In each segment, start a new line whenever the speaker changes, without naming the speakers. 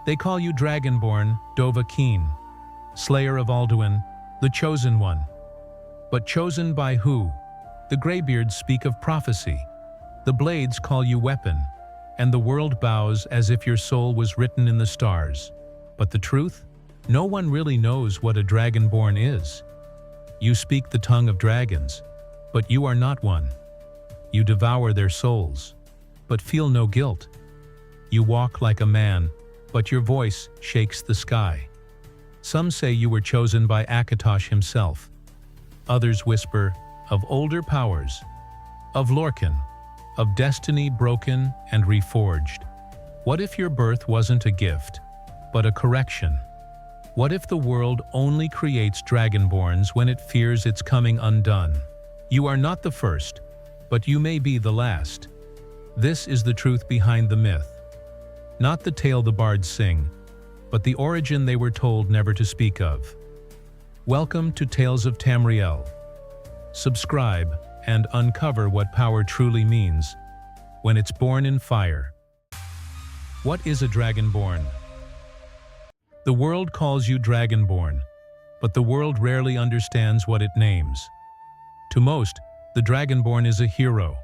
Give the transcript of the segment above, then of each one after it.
They call you Dragonborn, Dovahkiin, Slayer of Alduin, the Chosen One. But chosen by who? The Greybeards speak of prophecy. The Blades call you Weapon, and the world bows as if your soul was written in the stars. But the truth? No one really knows what a Dragonborn is. You speak the tongue of dragons, but you are not one. You devour their souls, but feel no guilt. You walk like a man, but your voice shakes the sky. Some say you were chosen by Akatosh himself. Others whisper of older powers, of Lorcan, of destiny broken and reforged. What if your birth wasn't a gift, but a correction? What if the world only creates Dragonborns when it fears it's coming undone? You are not the first, but you may be the last. This is the truth behind the myth. Not the tale the bards sing, but the origin they were told never to speak of. Welcome to Tales of Tamriel. Subscribe and uncover what power truly means when it's born in fire. What is a Dragonborn? The world calls you Dragonborn, but the world rarely understands what it names. To most, the Dragonborn is a hero,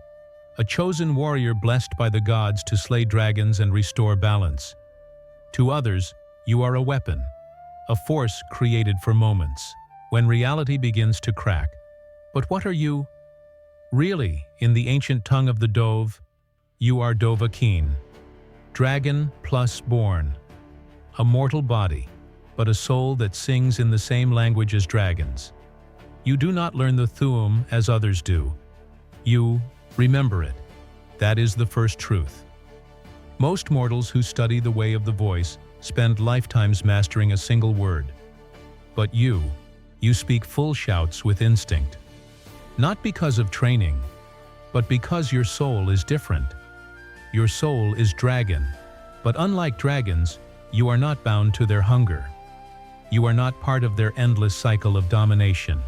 a chosen warrior blessed by the gods to slay dragons and restore balance. To others, you are a weapon, a force created for moments, when reality begins to crack. But what are you? Really, in the ancient tongue of the Dove, you are Dovahkiin, dragon plus born. A mortal body, but a soul that sings in the same language as dragons. You do not learn the Thu'um as others do. You remember it. That is the first truth. Most mortals who study the way of the voice spend lifetimes mastering a single word. But you speak full shouts with instinct. Not because of training, but because your soul is different. Your soul is dragon, but unlike dragons, you are not bound to their hunger. You are not part of their endless cycle of domination.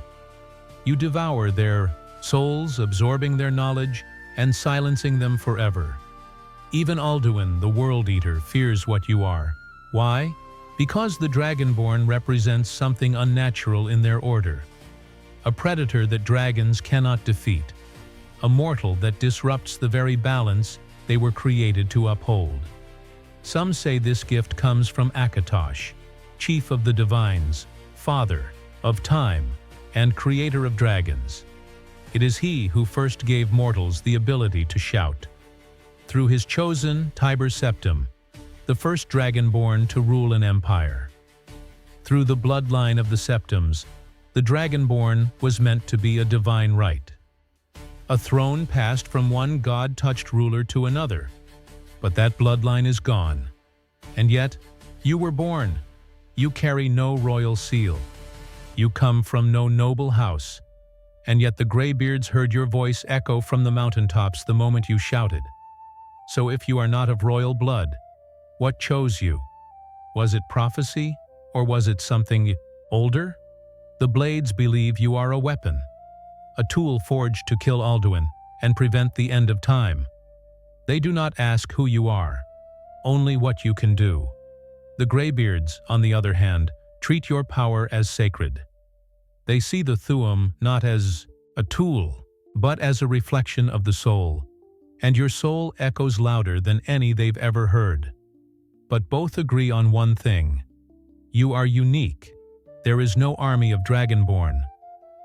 You devour their souls, absorbing their knowledge and silencing them forever. Even Alduin, the World Eater, fears what you are. Why? Because the Dragonborn represents something unnatural in their order. A predator that dragons cannot defeat. A mortal that disrupts the very balance they were created to uphold. Some say this gift comes from Akatosh, chief of the divines, father of time, and creator of dragons. It is he who first gave mortals the ability to shout. Through his chosen Tiber Septim, the first Dragonborn to rule an empire. Through the bloodline of the Septims, the Dragonborn was meant to be a divine right. A throne passed from one god-touched ruler to another. But that bloodline is gone. And yet, you were born. You carry no royal seal. You come from no noble house. And yet the Greybeards heard your voice echo from the mountaintops the moment you shouted. So if you are not of royal blood, what chose you? Was it prophecy, or was it something older? The Blades believe you are a weapon, a tool forged to kill Alduin and prevent the end of time. They do not ask who you are, only what you can do. The Greybeards, on the other hand, treat your power as sacred. They see the Thu'um not as a tool, but as a reflection of the soul, and your soul echoes louder than any they've ever heard. But both agree on one thing. You are unique. There is no army of Dragonborn,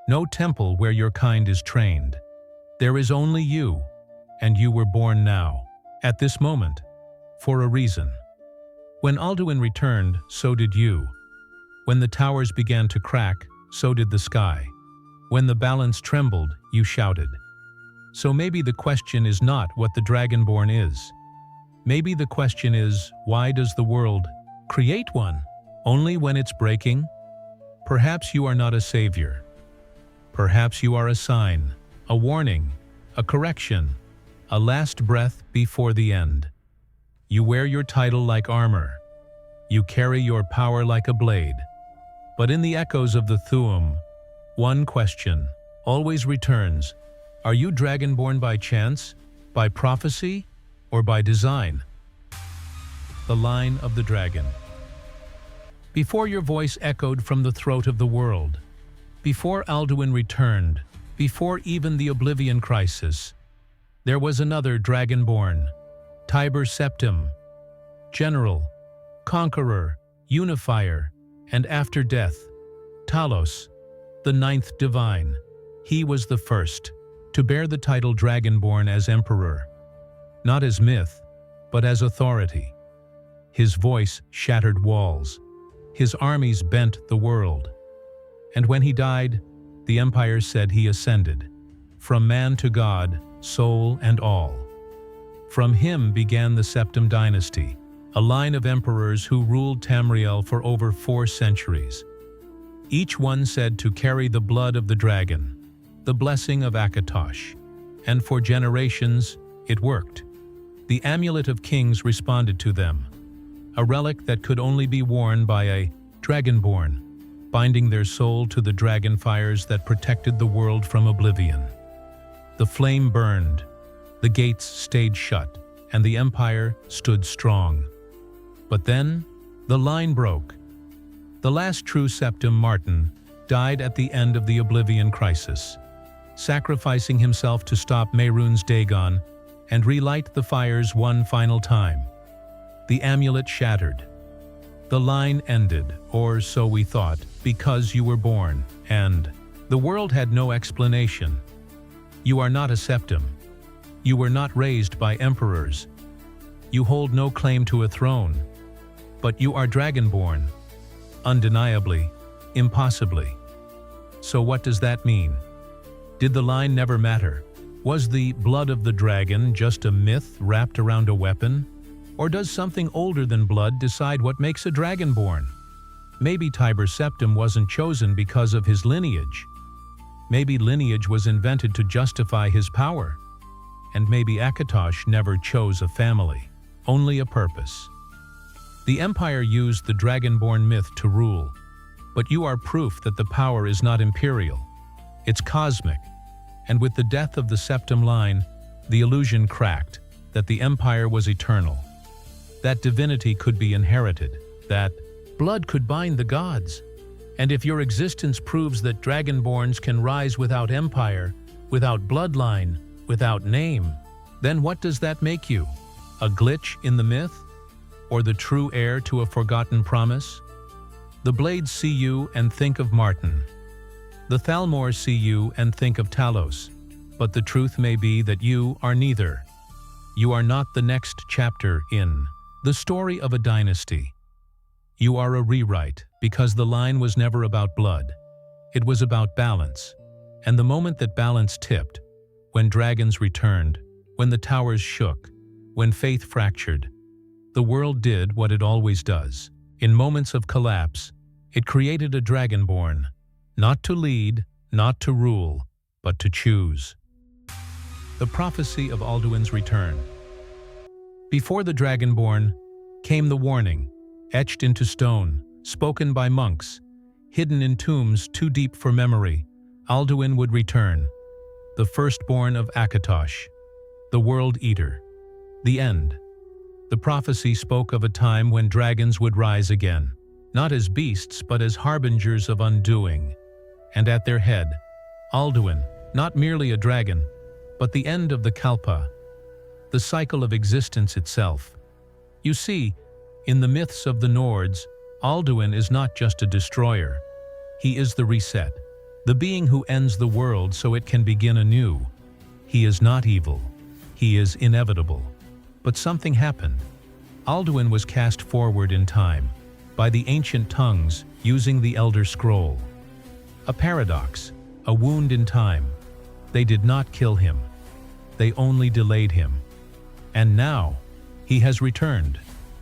no temple where your kind is trained. There is only you, and you were born now, at this moment, for a reason. When Alduin returned, so did you. When the towers began to crack, so did the sky. When the balance trembled, you shouted. So maybe the question is not what the Dragonborn is. Maybe the question is, why does the world create one? Only when it's breaking? Perhaps you are not a savior. Perhaps you are a sign, a warning, a correction, a last breath before the end. You wear your title like armor. You carry your power like a blade. But in the echoes of the Thu'um, one question always returns. Are you Dragonborn by chance, by prophecy, or by design? the line of the dragon. Before your voice echoed from the throat of the world, before Alduin returned, before even the Oblivion Crisis, there was another Dragonborn, Tiber Septim, General, Conqueror, Unifier, and after death, Talos, the ninth Divine. He was the first to bear the title Dragonborn as Emperor, not as myth, but as authority. His voice shattered walls. His armies bent the world. And when he died, the Empire said he ascended, from man to God, soul and all. From him began the Septim Dynasty, a line of emperors who ruled Tamriel for over 4 centuries. Each one said to carry the blood of the dragon, the blessing of Akatosh. And for generations, it worked. The Amulet of Kings responded to them, a relic that could only be worn by a Dragonborn, binding their soul to the dragon fires that protected the world from oblivion. The flame burned, the gates stayed shut, and the Empire stood strong. But then, the line broke. The last true Septim, Martin, died at the end of the Oblivion Crisis, sacrificing himself to stop Mehrunes Dagon and relight the fires one final time. The amulet shattered. The line ended, or so we thought, because you were born, and the world had no explanation. You are not a Septim. You were not raised by emperors. You hold no claim to a throne. But you are Dragonborn. Undeniably, impossibly. So what does that mean? Did the line never matter? Was the blood of the dragon just a myth wrapped around a weapon? Or does something older than blood decide what makes a Dragonborn? Maybe Tiber Septim wasn't chosen because of his lineage. Maybe lineage was invented to justify his power. And maybe Akatosh never chose a family, only a purpose. The Empire used the Dragonborn myth to rule, but you are proof that the power is not imperial. It's cosmic. And with the death of the Septim line, the illusion cracked that the Empire was eternal, that divinity could be inherited, that blood could bind the gods. And if your existence proves that Dragonborns can rise without empire, without bloodline, without name, then what does that make you? A glitch in the myth? Or the true heir to a forgotten promise? The Blades see you and think of Martin. The Thalmor see you and think of Talos. But the truth may be that you are neither. You are not the next chapter in the story of a dynasty. You are a rewrite, because the line was never about blood. It was about balance. And the moment that balance tipped, when dragons returned, when the towers shook, when faith fractured, the world did what it always does. In moments of collapse, it created a Dragonborn, not to lead, not to rule, but to choose. The prophecy of Alduin's return. Before the Dragonborn came the warning, etched into stone, spoken by monks, hidden in tombs too deep for memory. Alduin would return, the firstborn of Akatosh, the World Eater. The end. The prophecy spoke of a time when dragons would rise again, not as beasts but as harbingers of undoing. And at their head, Alduin, not merely a dragon, but the end of the Kalpa, the cycle of existence itself. You see, in the myths of the Nords, Alduin is not just a destroyer. He is the reset, the being who ends the world so it can begin anew. He is not evil. He is inevitable. But something happened. Alduin was cast forward in time, by the ancient tongues using the Elder Scroll. A paradox, a wound in time. They did not kill him. They only delayed him. And now, he has returned,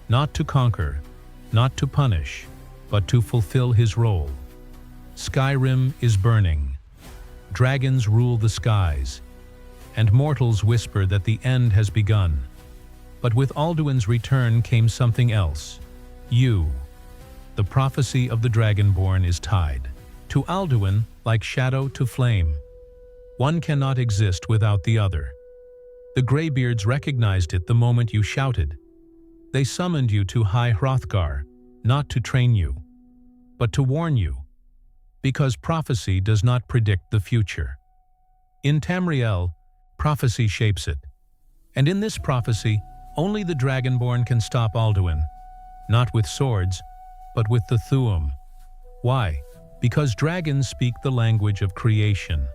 not to conquer, not to punish, but to fulfill his role. Skyrim is burning. Dragons rule the skies, and mortals whisper that the end has begun. But with Alduin's return came something else. You. The prophecy of the Dragonborn is tied to Alduin like shadow to flame. One cannot exist without the other. The Greybeards recognized it the moment you shouted. They summoned you to High Hrothgar, not to train you, but to warn you, because prophecy does not predict the future. In Tamriel, prophecy shapes it, and in this prophecy, only the Dragonborn can stop Alduin, not with swords, but with the Thuum. Why? Because dragons speak the language of creation.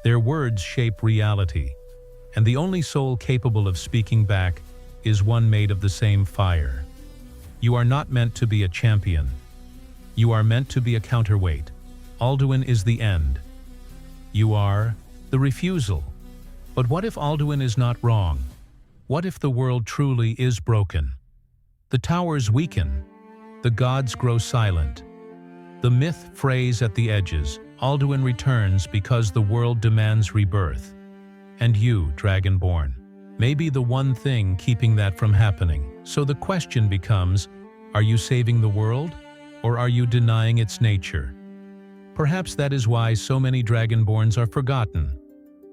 Their words shape reality, and the only soul capable of speaking back is one made of the same fire. You are not meant to be a champion. You are meant to be a counterweight. Alduin is the end. You are the refusal. But what if Alduin is not wrong? What if the world truly is broken? The towers weaken. The gods grow silent. The myth frays at the edges. Alduin returns because the world demands rebirth. And you, Dragonborn, may be the one thing keeping that from happening. So the question becomes, are you saving the world, or are you denying its nature? Perhaps that is why so many Dragonborns are forgotten,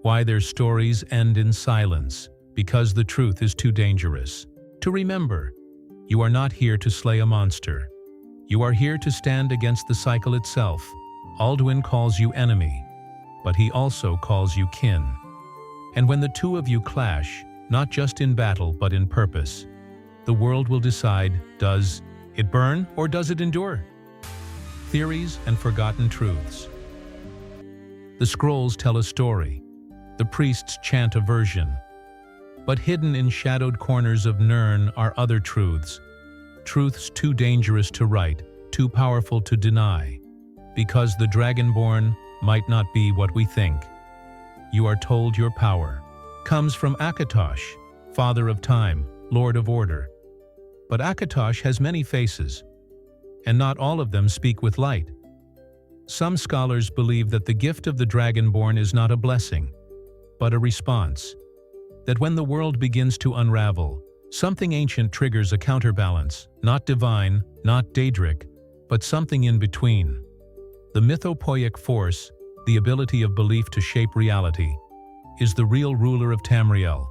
why their stories end in silence, because the truth is too dangerous to remember. You are not here to slay a monster. You are here to stand against the cycle itself. Alduin calls you enemy, but he also calls you kin. And when the two of you clash, not just in battle but in purpose, the world will decide, does it burn or does it endure? Theories and forgotten truths. The scrolls tell a story. The priests chant a version. But hidden in shadowed corners of Nirn are other truths. Truths too dangerous to write, too powerful to deny. Because the Dragonborn might not be what we think. You are told your power comes from Akatosh, Father of Time, Lord of Order. But Akatosh has many faces, and not all of them speak with light. Some scholars believe that the gift of the Dragonborn is not a blessing, but a response. That when the world begins to unravel, something ancient triggers a counterbalance, not divine, not Daedric, but something in between. The mythopoeic force, the ability of belief to shape reality, is the real ruler of Tamriel.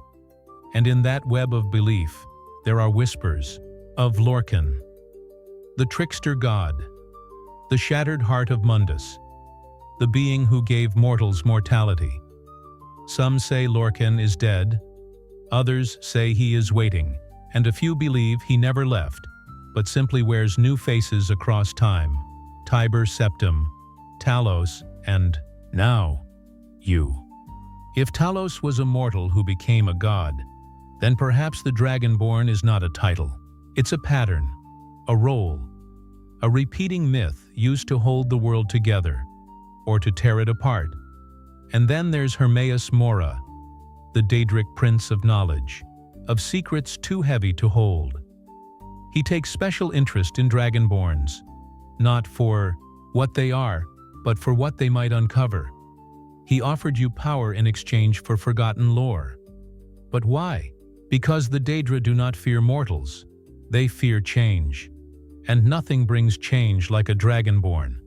And in that web of belief, there are whispers of Lorcan, the trickster god, the shattered heart of Mundus, the being who gave mortals mortality. Some say Lorcan is dead, others say he is waiting, and a few believe he never left, but simply wears new faces across time. Tiber Septim, Talos, and now, you. If Talos was a mortal who became a god, then perhaps the Dragonborn is not a title. It's a pattern, a role, a repeating myth used to hold the world together, or to tear it apart. And then there's Hermaeus Mora, the Daedric prince of knowledge, of secrets too heavy to hold. He takes special interest in Dragonborns, not for what they are, but for what they might uncover. He offered you power in exchange for forgotten lore. But why? Because the Daedra do not fear mortals. They fear change. And nothing brings change like a Dragonborn.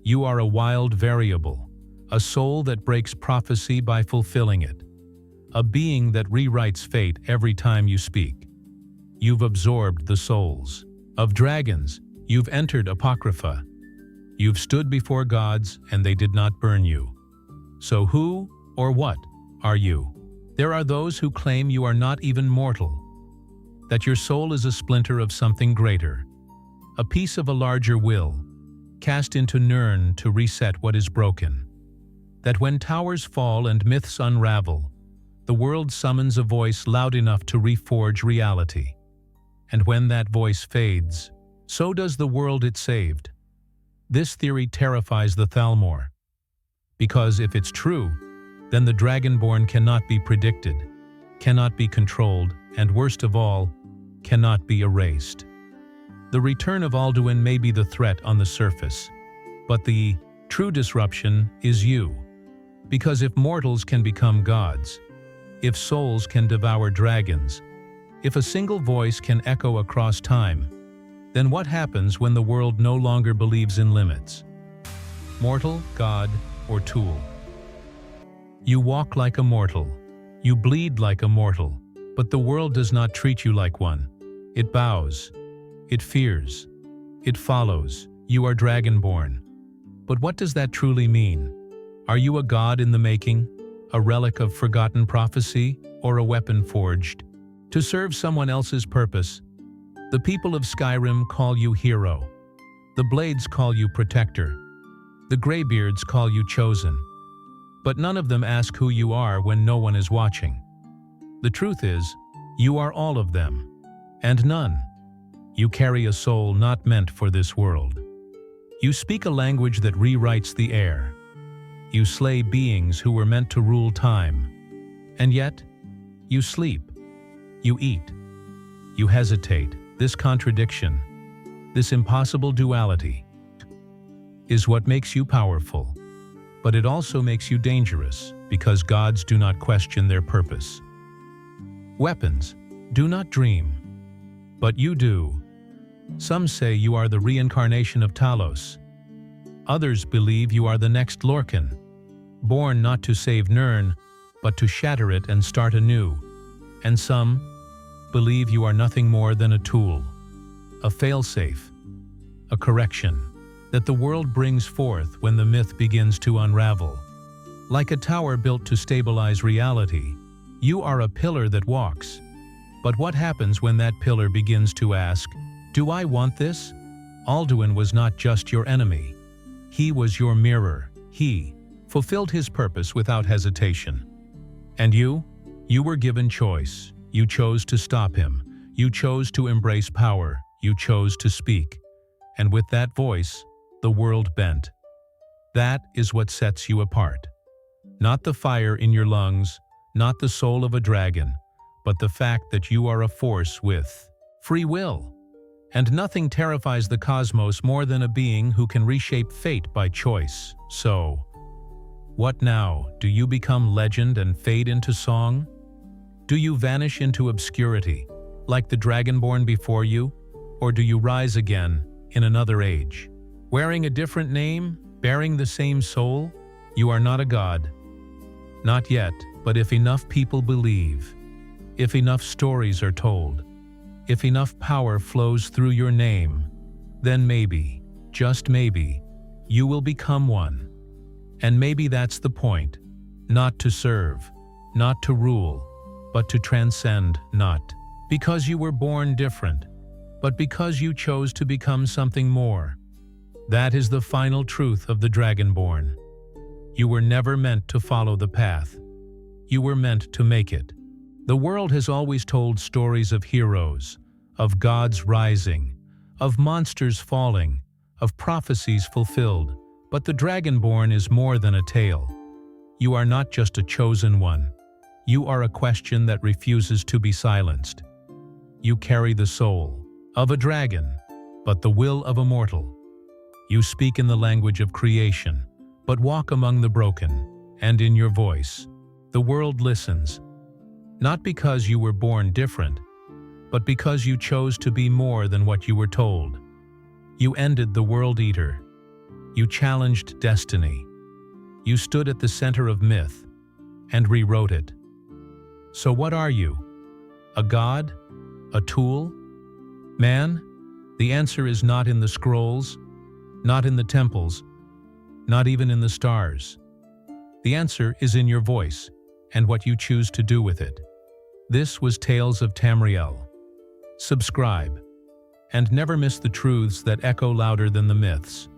You are a wild variable, a soul that breaks prophecy by fulfilling it, a being that rewrites fate every time you speak. You've absorbed the souls of dragons. You've entered Apocrypha. You've stood before gods and they did not burn you. So who or what are you? There are those who claim you are not even mortal, that your soul is a splinter of something greater, a piece of a larger will, cast into Nirn to reset what is broken. That when towers fall and myths unravel, the world summons a voice loud enough to reforge reality. And when that voice fades, so does the world it saved. This theory terrifies the Thalmor, because if it's true, then the Dragonborn cannot be predicted, cannot be controlled, and worst of all, cannot be erased. The return of Alduin may be the threat on the surface, but the true disruption is you. Because if mortals can become gods, if souls can devour dragons, if a single voice can echo across time, then what happens when the world no longer believes in limits? Mortal, god, or tool? You walk like a mortal. You bleed like a mortal. But the world does not treat you like one. It bows. It fears. It follows. You are Dragonborn. But what does that truly mean? Are you a god in the making? A relic of forgotten prophecy? Or a weapon forged to serve someone else's purpose? The people of Skyrim call you hero. The Blades call you protector. The Greybeards call you chosen. But none of them ask who you are when no one is watching. The truth is, you are all of them, and none. You carry a soul not meant for this world. You speak a language that rewrites the air. You slay beings who were meant to rule time. And yet, you sleep. You eat. You hesitate. This contradiction, this impossible duality, is what makes you powerful. But it also makes you dangerous, because gods do not question their purpose. Weapons do not dream, but you do. Some say you are the reincarnation of Talos. Others believe you are the next Lorcan, born not to save Nirn, but to shatter it and start anew. And some believe you are nothing more than a tool, a failsafe, a correction that the world brings forth when the myth begins to unravel. Like a tower built to stabilize reality, you are a pillar that walks. But what happens when that pillar begins to ask, "Do I want this?" Alduin was not just your enemy. He was your mirror. He fulfilled his purpose without hesitation. And you were given choice. You chose to stop him. You chose to embrace power. You chose to speak. And with that voice, the world bent. That is what sets you apart. Not the fire in your lungs, not the soul of a dragon, but the fact that you are a force with free will. And nothing terrifies the cosmos more than a being who can reshape fate by choice. So, what now? Do you become legend and fade into song? Do you vanish into obscurity, like the Dragonborn before you? Or do you rise again in another age? Wearing a different name, bearing the same soul? You are not a god. Not yet, but if enough people believe, if enough stories are told, if enough power flows through your name, then maybe, just maybe, you will become one. And maybe that's the point. Not to serve, not to rule, but to transcend, not because you were born different, but because you chose to become something more. That is the final truth of the Dragonborn. You were never meant to follow the path. You were meant to make it. The world has always told stories of heroes, of gods rising, of monsters falling, of prophecies fulfilled. But the Dragonborn is more than a tale. You are not just a chosen one. You are a question that refuses to be silenced. You carry the soul of a dragon, but the will of a mortal. You speak in the language of creation, but walk among the broken, and in your voice, the world listens. Not because you were born different, but because you chose to be more than what you were told. You ended the World Eater. You challenged destiny. You stood at the center of myth and rewrote it. So what are you? A god? A tool? Man? The answer is not in the scrolls, not in the temples, not even in the stars. The answer is in your voice and what you choose to do with it. This was Tales of Tamriel. Subscribe, and never miss the truths that echo louder than the myths.